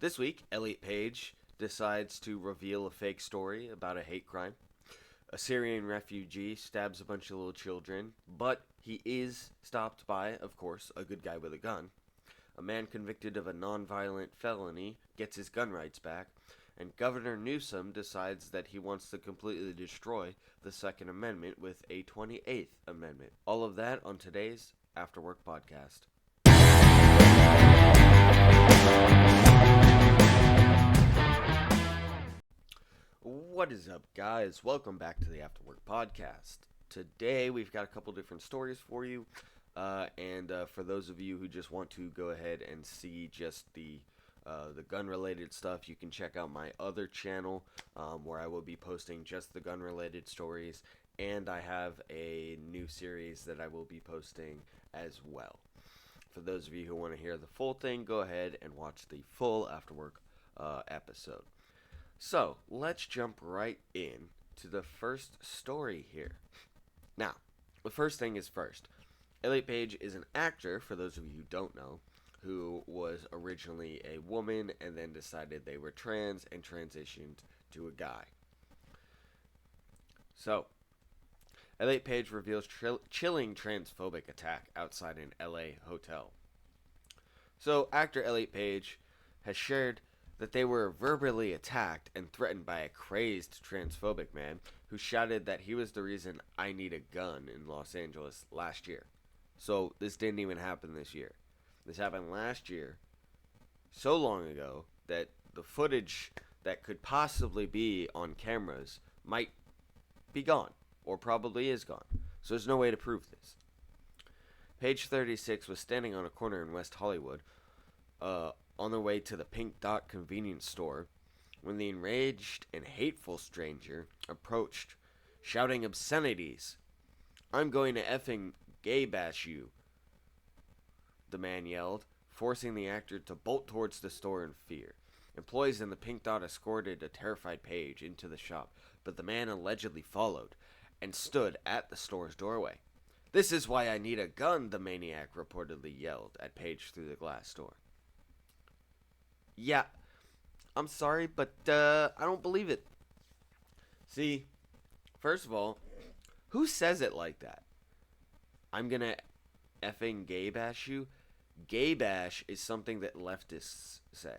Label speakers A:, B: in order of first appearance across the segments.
A: This week, Elliot Page decides to reveal a fake story about a hate crime. A Syrian refugee stabs a bunch of little children, but he is stopped by, of course, a good guy with a gun. A man convicted of a nonviolent felony gets his gun rights back, and Governor Newsom decides that he wants to completely destroy the Second Amendment with a 28th Amendment. All of that on today's After Work podcast. What is up, guys? Welcome back to the After Work podcast. Today, we've got a couple different stories for you. And for those of you who just want to go ahead and see just the gun-related stuff, you can check out my other channel where I will be posting just the gun-related stories. And I have a new series that I will be posting as well. For those of you who want to hear the full thing, go ahead and watch the full After Work episode. So, let's jump right in to the first story here. Now, the first thing is first. Elliot Page is an actor, for those of you who don't know, who was originally a woman and then decided they were trans and transitioned to a guy. So, Elliot Page reveals chilling transphobic attack outside an LA hotel. So, actor Elliot Page has shared that they were verbally attacked and threatened by a crazed transphobic man who shouted that he was the reason I need a gun in Los Angeles last year. So this didn't even happen this year. This happened last year, so long ago that the footage that could possibly be on cameras might be gone, or probably is gone. So there's no way to prove this. Page 36 was standing on a corner in West Hollywood, on their way to the Pink Dot convenience store when the enraged and hateful stranger approached, shouting obscenities. I'm going to effing gay bash you, the man yelled, forcing the actor to bolt towards the store in fear. Employees in the Pink Dot escorted a terrified Page into the shop, but the man allegedly followed and stood at the store's doorway. This is why I need a gun, the maniac reportedly yelled at Page through the glass door. Yeah, I'm sorry, but I don't believe it. See, first of all, who says it like that? I'm gonna effing gay bash you? Gay bash is something that leftists say.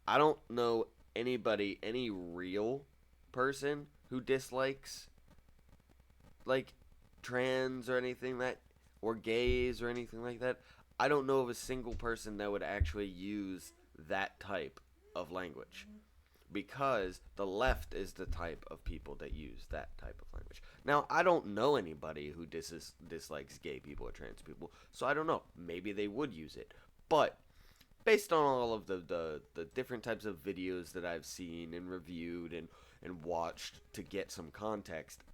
A: I don't know anybody, any real person who dislikes, like, trans or anything that, or gays or anything like that. I don't know of a single person that would actually use that type of language, because the left is the type of people that use that type of language. Now, I don't know anybody who dislikes gay people or trans people, so I don't know. Maybe they would use it. But based on all of the different types of videos that I've seen and reviewed and watched to get some context,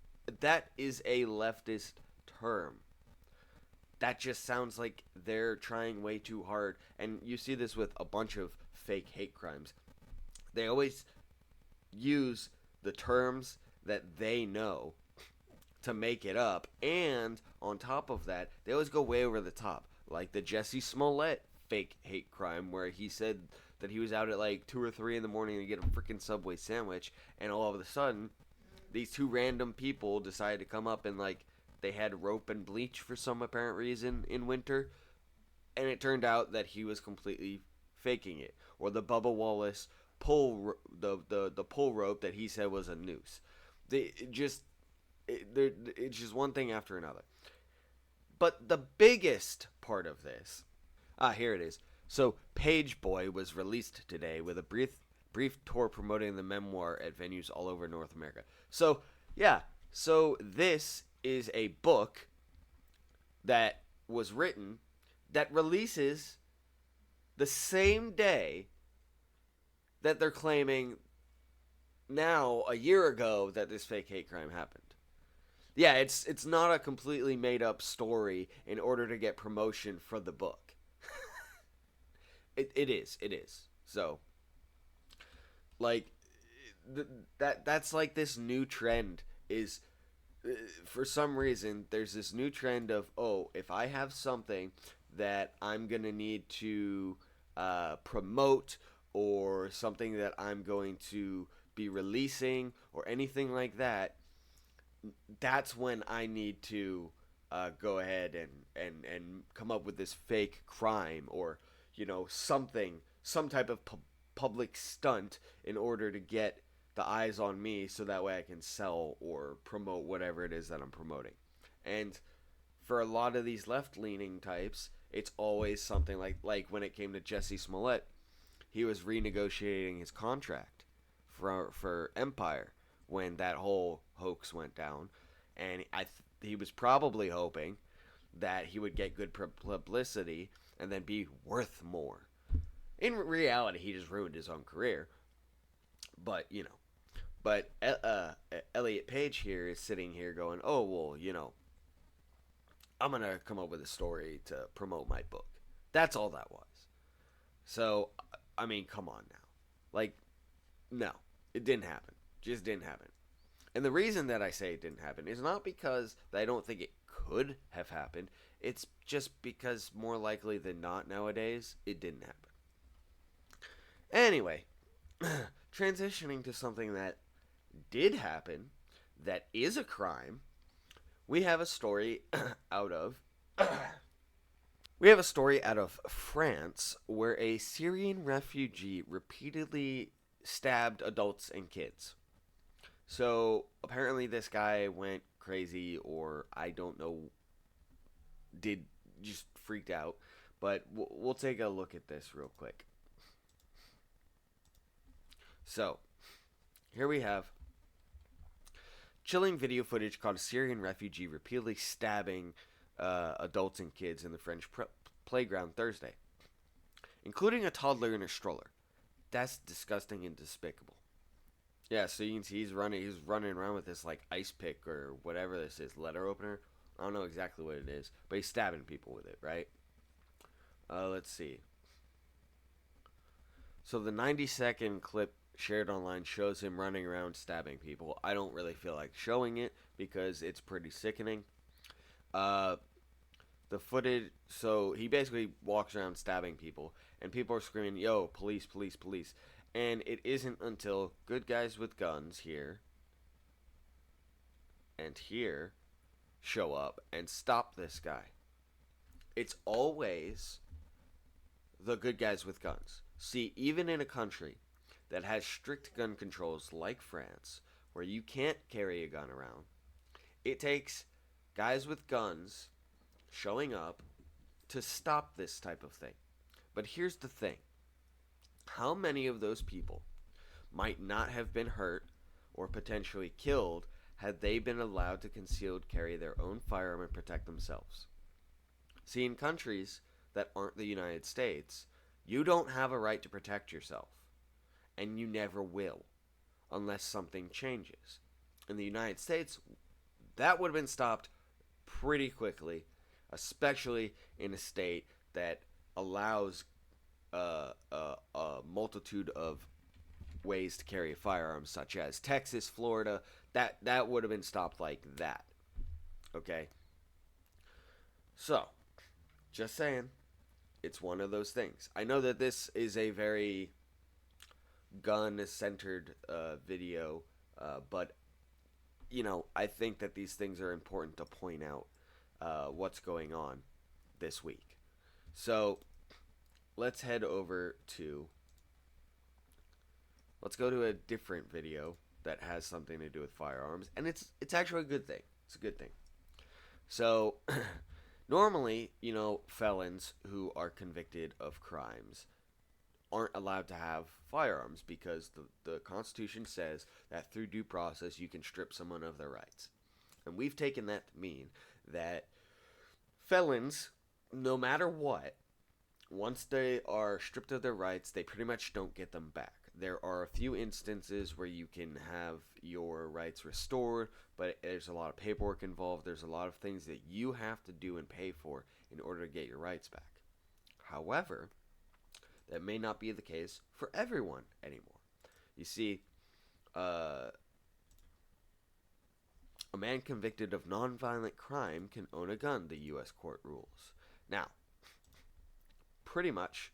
A: that is a leftist term. That just sounds like they're trying way too hard. And you see this with a bunch of fake hate crimes. They always use the terms that they know to make it up. And on top of that, they always go way over the top. Like the Jesse Smollett fake hate crime, where he said that he was out at like 2 or 3 in the morning to get a freaking Subway sandwich. And all of a sudden, these two random people decided to come up and like, they had rope and bleach for some apparent reason in winter, and it turned out that he was completely faking it. Or the Bubba Wallace pull the pull rope that he said was a noose. It's just one thing after another. But the biggest part of this, here it is. So Page Boy was released today with a brief tour promoting the memoir at venues all over North America. So yeah, so this is a book that was written that releases the same day that they're claiming now a year ago that this fake hate crime happened. Yeah, it's not a completely made up story in order to get promotion for the book. It is. So, like, that's like this new trend is, for some reason, there's this new trend of, oh, if I have something that I'm going to need to promote or something that I'm going to be releasing or anything like that, that's when I need to go ahead and come up with this fake crime or something, some type of public stunt in order to get the eyes on me so that way I can sell or promote whatever it is that I'm promoting. And for a lot of these left-leaning types, it's always something like when it came to Jesse Smollett, he was renegotiating his contract for Empire when that whole hoax went down, and he was probably hoping that he would get good publicity and then be worth more. In reality, he just ruined his own career. But Elliot Page here is sitting here going, "Oh well, I'm gonna come up with a story to promote my book." That's all that was. So, I mean, come on now. Like, no, it didn't happen. Just didn't happen. And the reason that I say it didn't happen is not because I don't think it could have happened. It's just because more likely than not nowadays, it didn't happen. Anyway, transitioning to something that did happen, that is a crime, we have a story out of we have a story out of France where a Syrian refugee repeatedly stabbed adults and kids. So apparently this guy went crazy, or I don't know, did just freaked out. But we'll take a look at this real quick. So here we have chilling video footage caught a Syrian refugee repeatedly stabbing adults and kids in the French playground Thursday, including a toddler in a stroller. That's disgusting and despicable. Yeah, so you can see he's running around with this like ice pick or whatever this is, letter opener. I don't know exactly what it is, but he's stabbing people with it, right? Let's see. So the 90-second clip shared online shows him running around stabbing people. I don't really feel like showing it because it's pretty sickening. The footage, so he basically walks around stabbing people, and people are screaming, "Yo, police, police, police." And it isn't until good guys with guns here and here show up and stop this guy. It's always the good guys with guns. See, even in a country that has strict gun controls like France, where you can't carry a gun around, it takes guys with guns showing up to stop this type of thing. But here's the thing. How many of those people might not have been hurt or potentially killed had they been allowed to concealed carry their own firearm and protect themselves? See, in countries that aren't the United States, you don't have a right to protect yourself, and you never will, unless something changes. In the United States, that would have been stopped pretty quickly, especially in a state that allows a multitude of ways to carry a firearm, such as Texas, Florida. That would have been stopped like that. Okay? So, just saying, it's one of those things. I know that this is a very gun-centered video, but, I think that these things are important to point out what's going on this week. So, let's go to a different video that has something to do with firearms, and it's actually a good thing. It's a good thing. So, normally, felons who are convicted of crimes aren't allowed to have firearms because the Constitution says that through due process you can strip someone of their rights. And we've taken that to mean that felons, no matter what, once they are stripped of their rights, they pretty much don't get them back. There are a few instances where you can have your rights restored, but there's a lot of paperwork involved. There's a lot of things that you have to do and pay for in order to get your rights back. However, that may not be the case for everyone anymore. You see, a man convicted of nonviolent crime can own a gun, the U.S. court rules. Now, pretty much,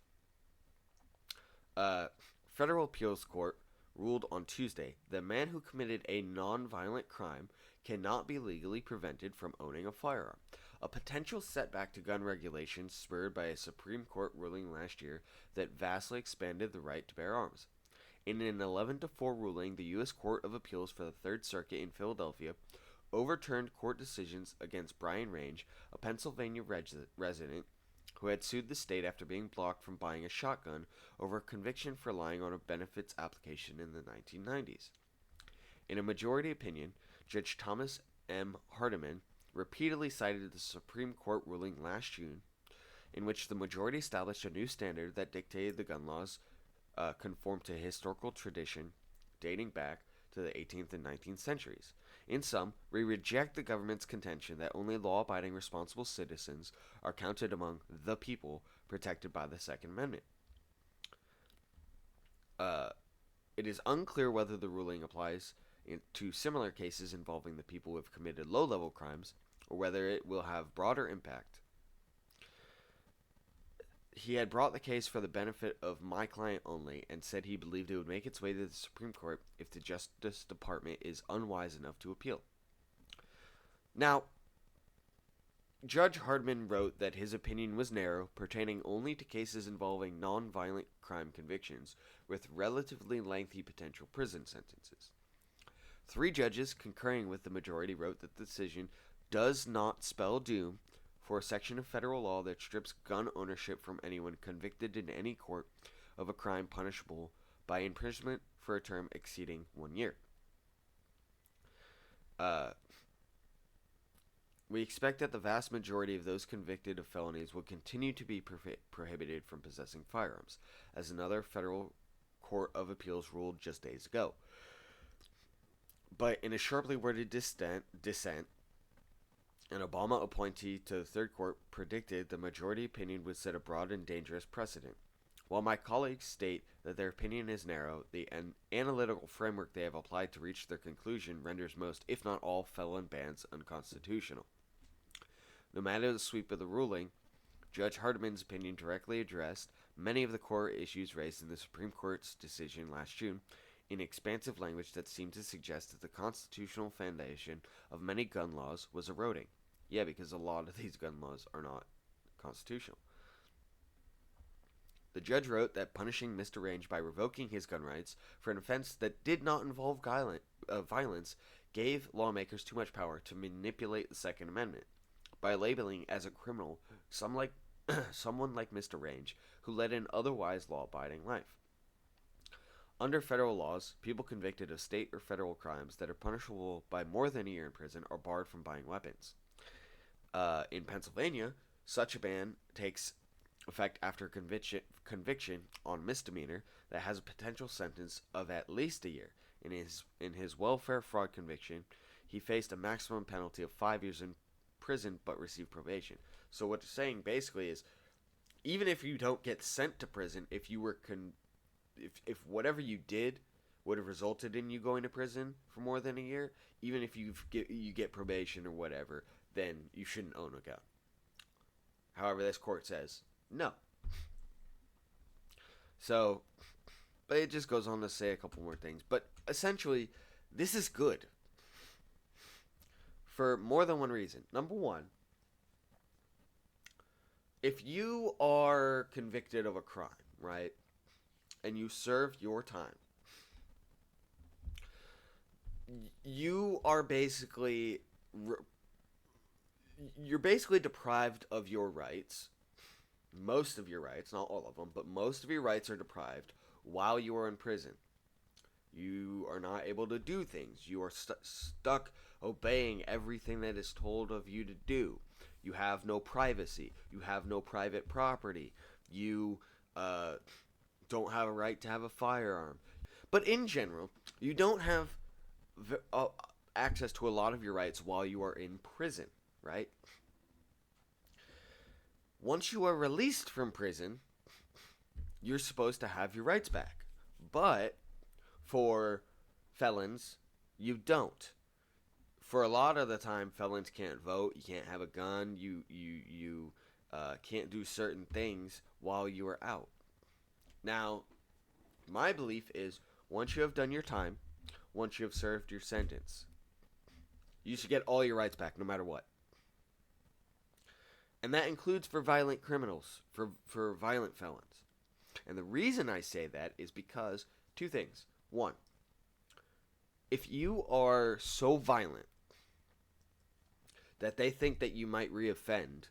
A: Uh, Federal Appeals Court ruled on Tuesday that a man who committed a non-violent crime cannot be legally prevented from owning a firearm, a potential setback to gun regulations spurred by a Supreme Court ruling last year that vastly expanded the right to bear arms. In an 11-4 ruling, the U.S. Court of Appeals for the Third Circuit in Philadelphia overturned court decisions against Brian Range, a Pennsylvania resident who had sued the state after being blocked from buying a shotgun over a conviction for lying on a benefits application in the 1990s. In a majority opinion, Judge Thomas M. Hardiman repeatedly cited the Supreme Court ruling last June, in which the majority established a new standard that dictated the gun laws conform to historical tradition dating back to the 18th and 19th centuries. In sum, we reject the government's contention that only law-abiding responsible citizens are counted among the people protected by the Second Amendment. It is unclear whether the ruling applies to similar cases involving the people who have committed low-level crimes, or whether it will have broader impact. He had brought the case for the benefit of my client only, and said he believed it would make its way to the Supreme Court if the Justice Department is unwise enough to appeal. Now, Judge Hardman wrote that his opinion was narrow, pertaining only to cases involving non-violent crime convictions with relatively lengthy potential prison sentences. 3 judges concurring with the majority wrote that the decision does not spell doom for a section of federal law that strips gun ownership from anyone convicted in any court of a crime punishable by imprisonment for a term exceeding 1 year. We expect that the vast majority of those convicted of felonies will continue to be prohibited from possessing firearms, as another federal court of appeals ruled just days ago. But in a sharply worded dissent, an Obama appointee to the Third Court predicted the majority opinion would set a broad and dangerous precedent. While my colleagues state that their opinion is narrow, the analytical framework they have applied to reach their conclusion renders most, if not all, felon bans unconstitutional. No matter the sweep of the ruling, Judge Hardiman's opinion directly addressed many of the core issues raised in the Supreme Court's decision last June, in expansive language that seemed to suggest that the constitutional foundation of many gun laws was eroding. Yeah, because a lot of these gun laws are not constitutional. The judge wrote that punishing Mr. Range by revoking his gun rights for an offense that did not involve violence gave lawmakers too much power to manipulate the Second Amendment by labeling as a criminal someone like Mr. Range, who led an otherwise law-abiding life. Under federal laws, people convicted of state or federal crimes that are punishable by more than a year in prison are barred from buying weapons. In Pennsylvania, such a ban takes effect after conviction on misdemeanor that has a potential sentence of at least a year. In his welfare fraud conviction, he faced a maximum penalty of 5 years in prison but received probation. So what they're saying basically is, even if you don't get sent to prison, if you were if whatever you did would have resulted in you going to prison for more than a year, even if you get probation or whatever, then you shouldn't own a gun. However, this court says no. So, but it just goes on to say a couple more things. But essentially, this is good for more than one reason. Number one, if you are convicted of a crime, right, and you serve your time, you are basically deprived of your rights. Most of your rights, not all of them, but most of your rights are deprived while you are in prison. You are not able to do things. You are stuck obeying everything that is told of you to do. You have no privacy. You have no private property. You don't have a right to have a firearm. But in general, you don't have access to a lot of your rights while you are in prison, right? Once you are released from prison, you're supposed to have your rights back. But for felons, you don't. For a lot of the time, felons can't vote, you can't have a gun, you can't do certain things while you are out. Now, My belief is once you have done your time, once you have served your sentence, you should get all your rights back no matter what. And that includes for violent criminals, for violent felons. And the reason I say that is because two things. One, if you are so violent that they think that you might reoffend,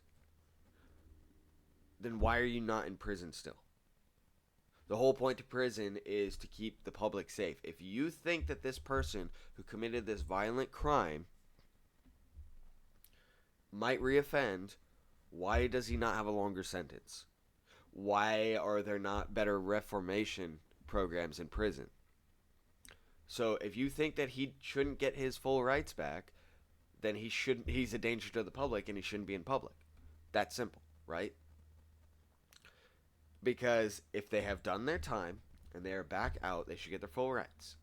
A: then why are you not in prison still? The whole point of prison is to keep the public safe. If you think that this person who committed this violent crime might reoffend, why does he not have a longer sentence? Why are there not better reformation programs in prison? So if you think that he shouldn't get his full rights back, then he's a danger to the public and he shouldn't be in public. That's simple, right? Because if they have done their time and they are back out, they should get their full rights.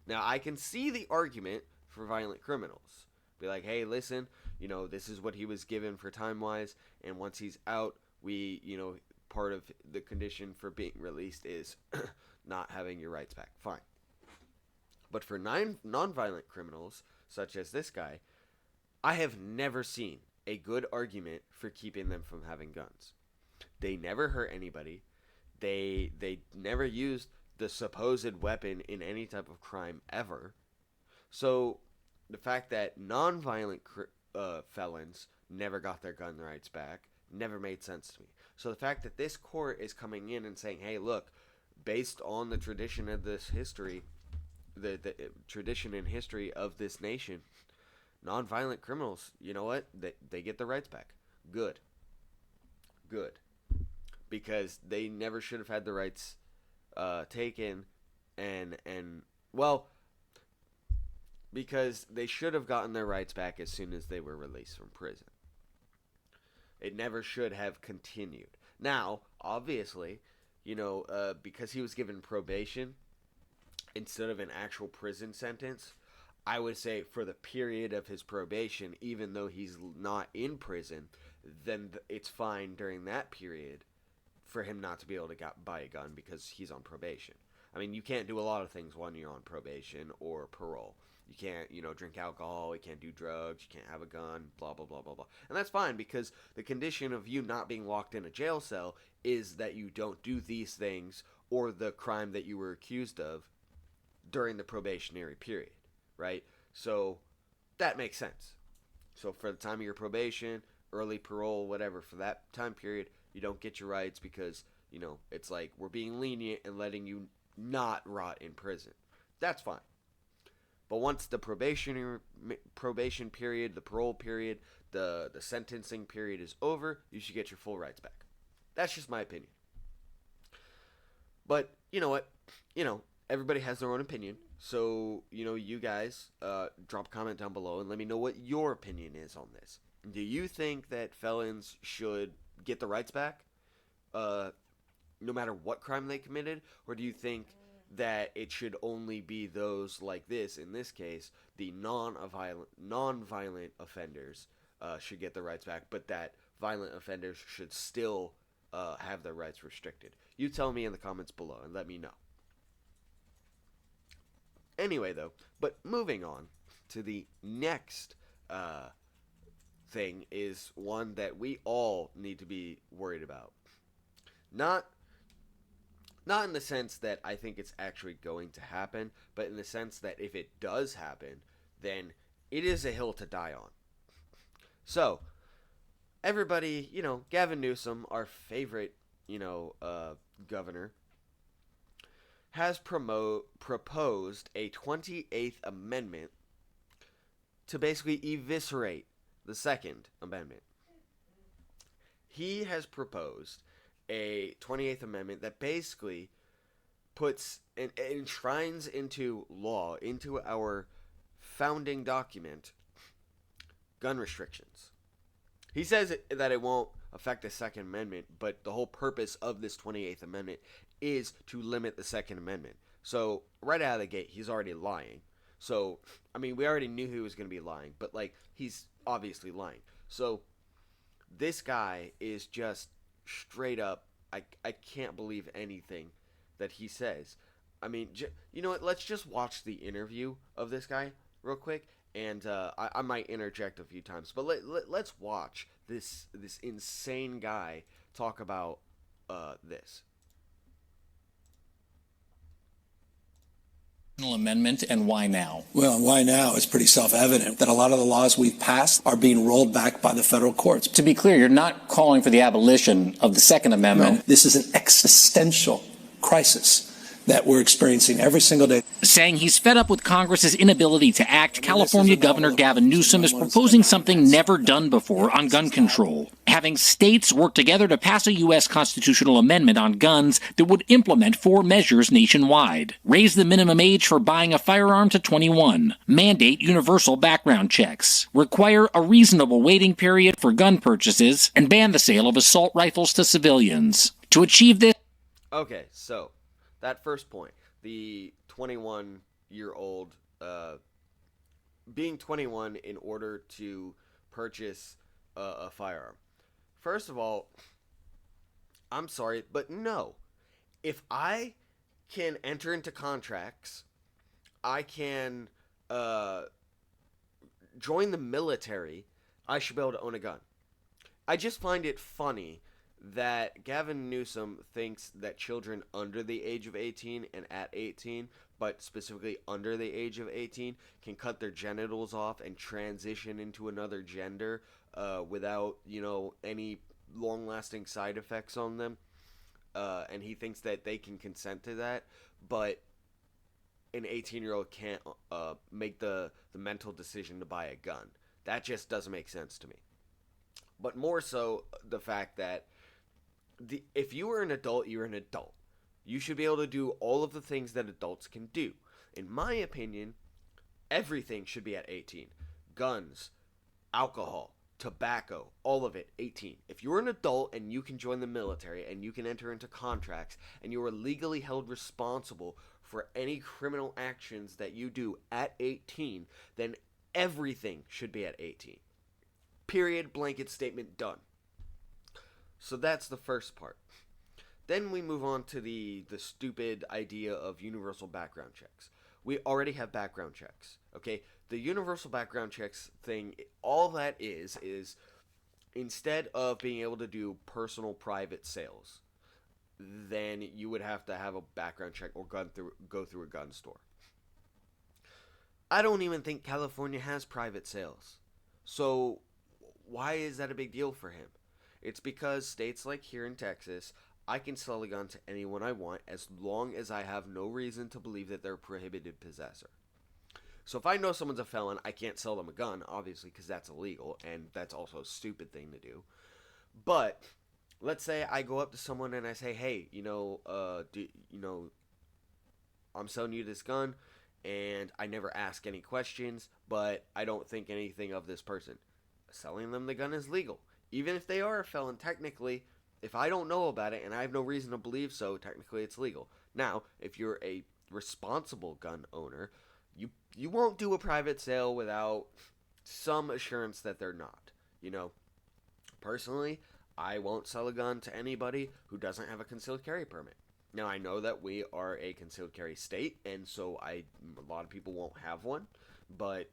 A: Now, I can see the argument for violent criminals. Be like, hey, listen, this is what he was given for time-wise, and once he's out, part of the condition for being released is not having your rights back. Fine. But for non-violent criminals, such as this guy, I have never seen a good argument for keeping them from having guns. They never hurt anybody. They never used the supposed weapon in any type of crime ever. So the fact that non-violent felons never got their gun rights back never made sense to me. So the fact that this court is coming in and saying, hey, look, based on the tradition of this history, the tradition and history of this nation, non-violent criminals, you know what? They get their rights back. Good. Because they never should have had the rights taken, and well, because they should have gotten their rights back as soon as they were released from prison. It never should have continued. Now, obviously, because he was given probation instead of an actual prison sentence, I would say for the period of his probation, even though he's not in prison, then it's fine during that period for him not to be able to buy a gun because he's on probation. I mean, you can't do a lot of things when you're on probation or parole. You can't, drink alcohol, you can't do drugs, you can't have a gun, blah, blah, blah, blah, blah. And that's fine because the condition of you not being locked in a jail cell is that you don't do these things or the crime that you were accused of during the probationary period, right? So that makes sense. So for the time of your probation, early parole, whatever, for that time period, you don't get your rights because, it's like we're being lenient and letting you not rot in prison. That's fine. But once the probation period, the parole period, the sentencing period is over, you should get your full rights back. That's just my opinion. But you know what? Everybody has their own opinion. So, you guys drop a comment down below and let me know what your opinion is on this. Do you think that felons should get the rights back no matter what crime they committed? Or do you think that it should only be those like this, in this case, the non-violent offenders should get the rights back, but that violent offenders should still have their rights restricted? You tell me in the comments below and let me know. Anyway, though, but moving on to the next thing is one that we all need to be worried about. Not in the sense that I think it's actually going to happen, but in the sense that if it does happen, then it is a hill to die on. So, everybody, Gavin Newsom, our favorite, governor, has proposed a 28th Amendment to basically eviscerate the Second Amendment. He has proposed a 28th Amendment that basically puts and enshrines into law, into our founding document, gun restrictions. He says that it won't affect the Second Amendment, but the whole purpose of this 28th Amendment is to limit the Second Amendment. So, right out of the gate, he's already lying. So, I mean, we already knew he was going to be lying, but, he's obviously lying. So, this guy is just straight up, I can't believe anything that he says. I mean, you know what? Let's just watch the interview of this guy real quick, and I might interject a few times, but let's watch this insane guy talk about this.
B: Amendment, and why now?
C: Well, why now? It's pretty self-evident that a lot of the laws we've passed are being rolled back by the federal courts.
B: To be clear, you're not calling for the abolition of the Second Amendment.
C: No, this is an existential crisis that we're experiencing every single day.
B: Saying he's fed up with Congress's inability to act, California Governor Gavin Newsom is proposing something never done before on gun control, having states work together to pass a U.S. constitutional amendment on guns that would implement 4 measures nationwide. Raise the minimum age for buying a firearm to 21. Mandate universal background checks. Require a reasonable waiting period for gun purchases, and ban the sale of assault rifles to civilians. To achieve this...
A: Okay, so that first point, the 21-year-old being 21 in order to purchase a firearm. First of all, I'm sorry, but no. If I can enter into contracts, I can join the military, I should be able to own a gun. I just find it funny that Gavin Newsom thinks that children under the age of 18 and at 18, but specifically under the age of 18, can cut their genitals off and transition into another gender without, any long-lasting side effects on them. And he thinks that they can consent to that, but an 18-year-old can't make the mental decision to buy a gun. That just doesn't make sense to me. But more so the fact that if you are an adult, you're an adult. You should be able to do all of the things that adults can do. In my opinion, everything should be at 18. Guns, alcohol, tobacco, all of it, 18. If you're an adult and you can join the military and you can enter into contracts and you are legally held responsible for any criminal actions that you do at 18, then everything should be at 18. Period, blanket statement, done. So that's the first part. Then we move on to the stupid idea of universal background checks. We already have background checks, okay? The universal background checks thing, all that is instead of being able to do personal private sales, then you would have to have a background check or go through a gun store. I don't even think California has private sales. So why is that a big deal for him? It's because states like here in Texas, I can sell a gun to anyone I want as long as I have no reason to believe that they're a prohibited possessor. So if I know someone's a felon, I can't sell them a gun, obviously, because that's illegal, and that's also a stupid thing to do. But let's say I go up to someone and I say, hey, I'm selling you this gun, and I never ask any questions, but I don't think anything of this person. Selling them the gun is legal. Even if they are a felon, technically, if I don't know about it and I have no reason to believe so, technically it's legal. Now, if you're a responsible gun owner, you won't do a private sale without some assurance that they're not. Personally, I won't sell a gun to anybody who doesn't have a concealed carry permit. Now, I know that we are a concealed carry state, and so a lot of people won't have one, but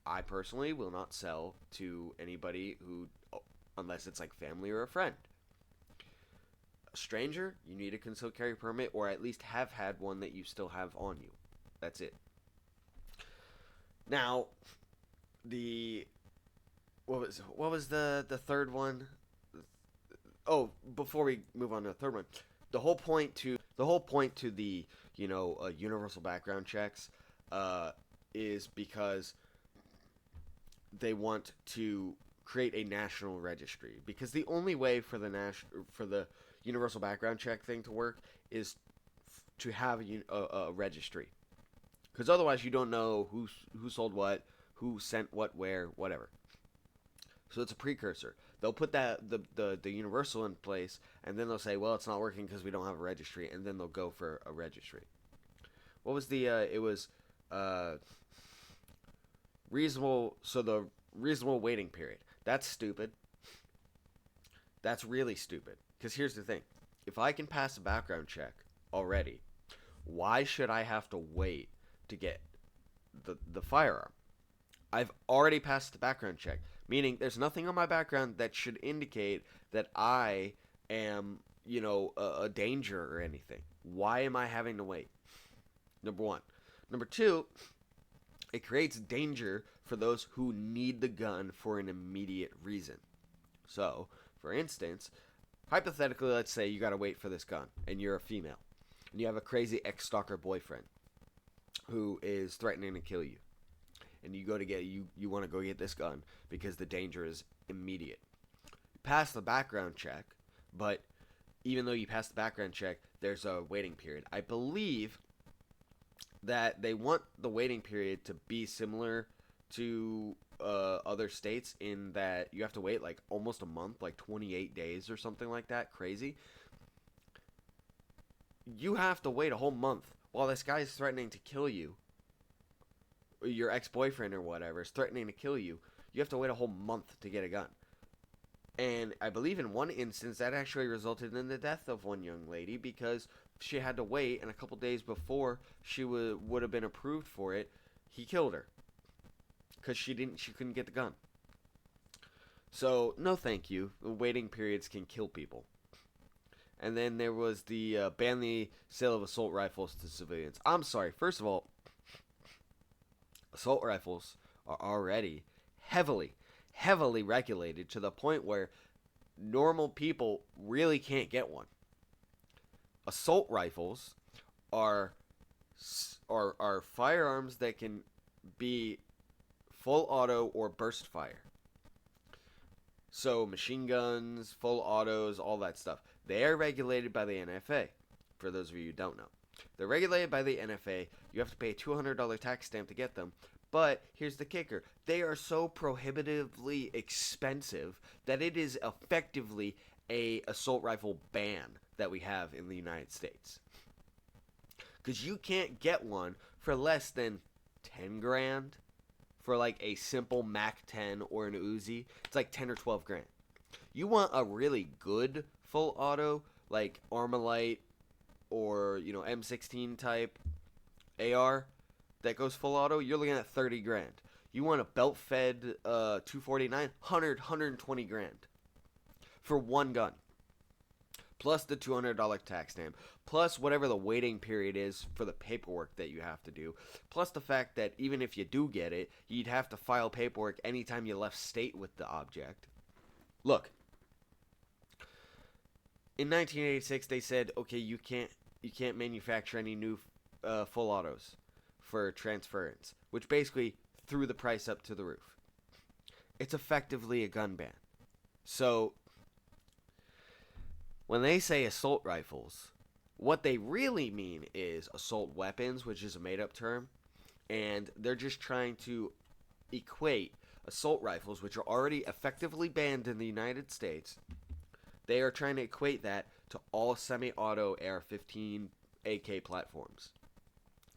A: I personally will not sell to anybody unless it's like family or a friend. A stranger, you need a concealed carry permit, or at least have had one that you still have on you. That's it. Now, what was the third one? Oh, before we move on to the third one, the whole point to the universal background checks is because they want to create a national registry, because the only way for the universal background check thing to work is to have a registry, because otherwise you don't know who sold what, who sent what, where, whatever. So it's a precursor. They'll put the universal in place, and then they'll say, well, it's not working because we don't have a registry, and then they'll go for a registry. What was reasonable? So the reasonable waiting period. That's stupid. That's really stupid. Because here's the thing. If I can pass a background check already. Why should I have to wait to get the firearm? I've already passed the background check, meaning there's nothing on my background that should indicate that I am, a danger or anything. Why am I having to wait? Number one. Number two, it creates danger for those who need the gun for an immediate reason. So, for instance, hypothetically, let's say you gotta wait for this gun, and you're a female, and you have a crazy ex-stalker boyfriend who is threatening to kill you, and you want to go get this gun because the danger is immediate. You pass the background check, but even though you pass the background check, there's a waiting period. I believe that they want the waiting period to be similar to other states in that you have to wait like almost a month, like 28 days or something like that. Crazy. You have to wait a whole month while this guy is threatening to kill you. Your ex-boyfriend or whatever is threatening to kill you. You have to wait a whole month to get a gun. And I believe in one instance that actually resulted in the death of one young lady because she had to wait, and a couple days before she would have been approved for it, he killed her because she couldn't get the gun. So no, thank you. Waiting periods can kill people. And then there was the ban the sale of assault rifles to civilians. I'm sorry. First of all, assault rifles are already heavily regulated to the point where normal people really can't get one. Assault rifles are firearms that can be full auto or burst fire. So machine guns, full autos, all that stuff. They are regulated by the NFA. For those of you who don't know, they're regulated by the NFA. You have to pay a $200 tax stamp to get them. But here's the kicker. They are so prohibitively expensive that it is effectively a assault rifle ban that we have in the United States. Because you can't get one for less than 10 grand for like a simple Mac 10 or an Uzi. It's like 10 or 12 grand. You want a really good full auto like Armalite or M16 type AR that goes full auto, you're looking at 30 grand. You want a belt-fed 249, 120 grand for one gun. Plus the $200 tax stamp, plus whatever the waiting period is for the paperwork that you have to do, plus the fact that even if you do get it, you'd have to file paperwork anytime you left state with the object. Look, in 1986 they said, okay, you can't manufacture any new full autos for transference, which basically threw the price up to the roof. It's effectively a gun ban. So when they say assault rifles, what they really mean is assault weapons, which is a made-up term, and they're just trying to equate assault rifles, which are already effectively banned in the United States. They are trying to equate that to all semi-auto AR-15 AK platforms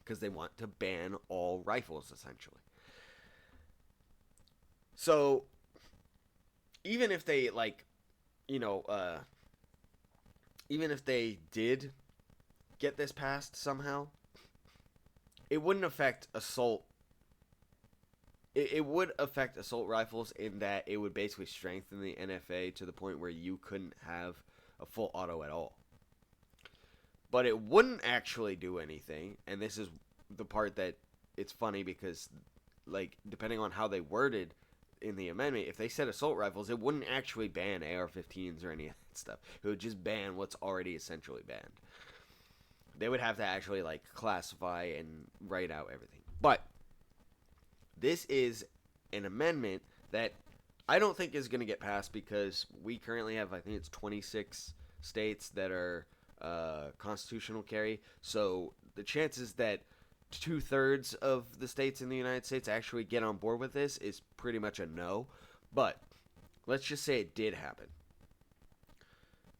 A: because they want to ban all rifles, essentially. So even if they even if they did get this passed somehow, it wouldn't affect assault. It would affect assault rifles in that it would basically strengthen the NFA to the point where you couldn't have a full auto at all. But it wouldn't actually do anything, and this is the part that it's funny because, like, depending on how they worded in the amendment, if they said assault rifles, it wouldn't actually ban AR-15s or any of that stuff. It would just ban what's already essentially banned. They would have to actually, like, classify and write out everything. But this is an amendment that I don't think is going to get passed because we currently have, I think it's 26 states that are constitutional carry. So the chances that 2/3 of the states in the United States actually get on board with this is pretty much a no. But let's just say it did happen.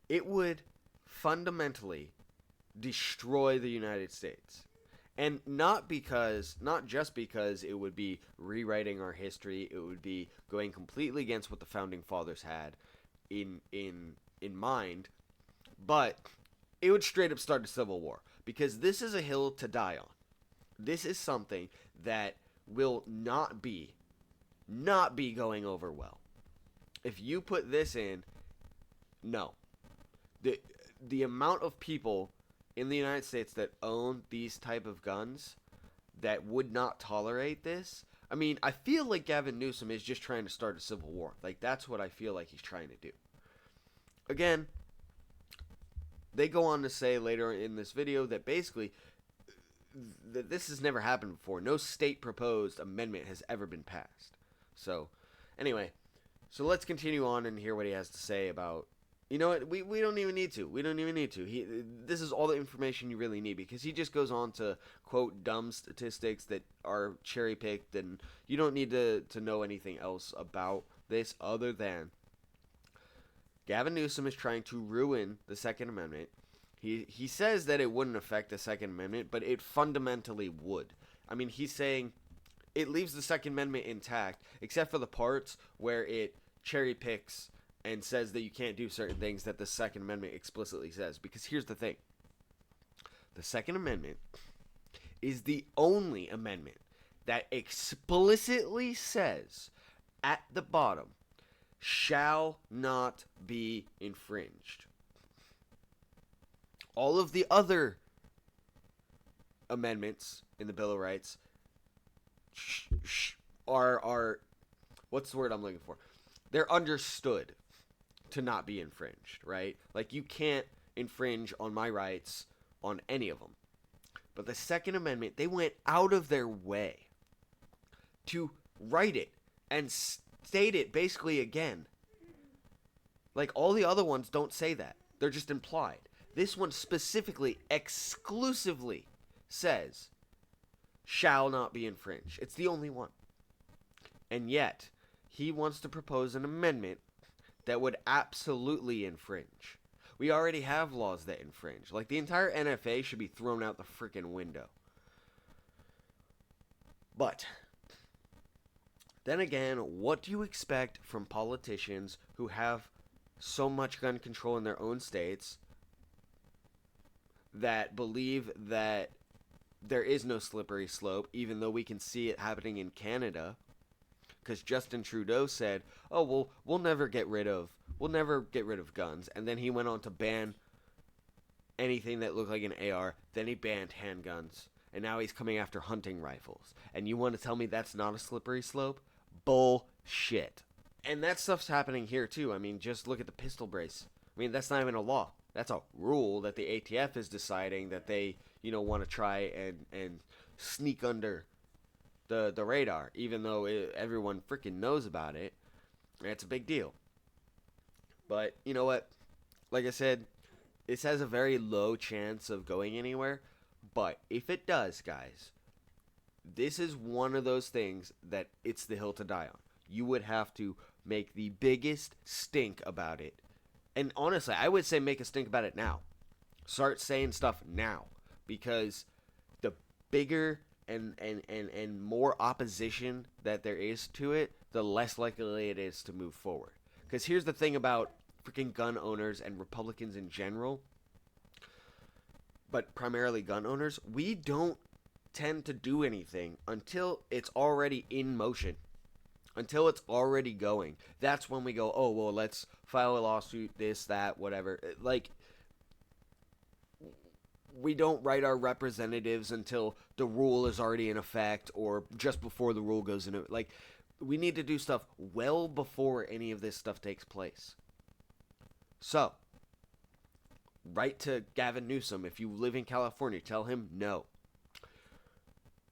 A: It would fundamentally destroy the United States. And not just because it would be rewriting our history, it would be going completely against what the founding fathers had in mind, but it would straight up start a civil war, because this is a hill to die on. This is something that will not be going over well. If you put this in, no. The amount of people in the United States that own these type of guns that would not tolerate this. I mean, I feel like Gavin Newsom is just trying to start a civil war. Like, that's what I feel like he's trying to do. Again, they go on to say later in this video that basically that this has never happened before. No state proposed amendment has ever been passed. So, anyway, so let's continue on and hear what he has to say about. You know what? We don't even need to. We don't even need to. This is all the information you really need, because he just goes on to quote dumb statistics that are cherry picked, and you don't need to know anything else about this other than Gavin Newsom is trying to ruin the Second Amendment. He says that it wouldn't affect the Second Amendment, but it fundamentally would. I mean, he's saying it leaves the Second Amendment intact, except for the parts where it cherry picks and says that you can't do certain things that the Second Amendment explicitly says. Because here's the thing. The Second Amendment is the only amendment that explicitly says at the bottom, shall not be infringed. All of the other amendments in the Bill of Rights are what's the word I'm looking for? They're understood to not be infringed, right? Like, you can't infringe on my rights on any of them. But the Second Amendment, they went out of their way to write it and state it basically again. Like, all the other ones don't say that. They're just implied. This one specifically, exclusively says, shall not be infringed. It's the only one. And yet, he wants to propose an amendment that would absolutely infringe. We already have laws that infringe. Like, the entire NFA should be thrown out the freaking window. But then again, what do you expect from politicians who have so much gun control in their own states that believe that there is no slippery slope, even though we can see it happening in Canada? Because Justin Trudeau said, "Oh, well, we'll never get rid of guns," and then he went on to ban anything that looked like an AR. Then he banned handguns, and now he's coming after hunting rifles. And you want to tell me that's not a slippery slope? Bullshit. And that stuff's happening here too. I mean, just look at the pistol brace. I mean, that's not even a law. That's a rule that the ATF is deciding that they, want to try and sneak under the radar, even though everyone freaking knows about it. It's a big deal. But you know what? Like I said, this has a very low chance of going anywhere. But if it does, guys, this is one of those things that it's the hill to die on. You would have to make the biggest stink about it. And honestly, I would say make a stink about it now. Start saying stuff now. Because the bigger and more opposition that there is to it, the less likely it is to move forward. Because here's the thing about freaking gun owners and Republicans in general, but primarily gun owners, we don't tend to do anything until it's already in motion. Until it's already going. That's when we go, oh, well, let's file a lawsuit, this, that, whatever. Like, we don't write our representatives until the rule is already in effect or just before the rule goes into it. Like, we need to do stuff well before any of this stuff takes place. So, write to Gavin Newsom. If you live in California, tell him no.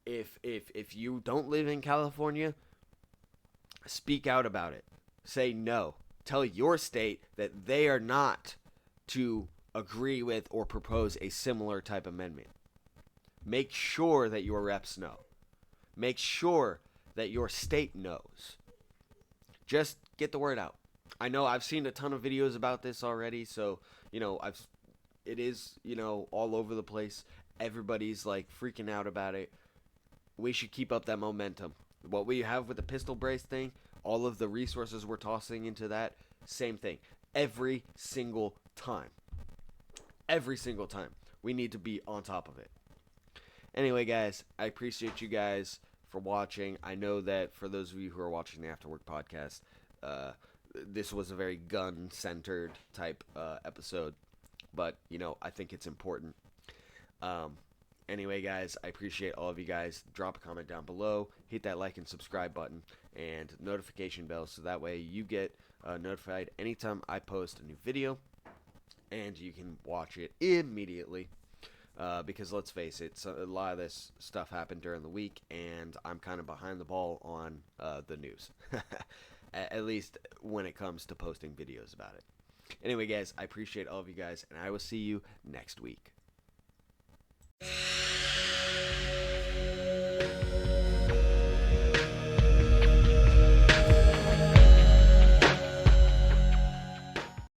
A: If you don't live in California, speak out about it. Say no. Tell your state that they are not to agree with or propose a similar type amendment. Make sure that your reps know. Make sure that your state knows. Just get the word out. I know I've seen a ton of videos about this already, so, it is, all over the place. Everybody's like freaking out about it. We should keep up that momentum. What we have with the pistol brace thing, all of the resources we're tossing into that, same thing. Every single time. every single time. We need to be on top of it. Anyway, guys, I appreciate you guys for watching. I know that for those of you who are watching the After Work podcast, this was a very gun-centered type episode, but, I think it's important. Anyway, guys, I appreciate all of you guys. Drop a comment down below, hit that like and subscribe button, and notification bell so that way you get notified anytime I post a new video, and you can watch it immediately. Because let's face it, a lot of this stuff happened during the week, and I'm kind of behind the ball on the news. At least when it comes to posting videos about it. Anyway, guys, I appreciate all of you guys, and I will see you next week.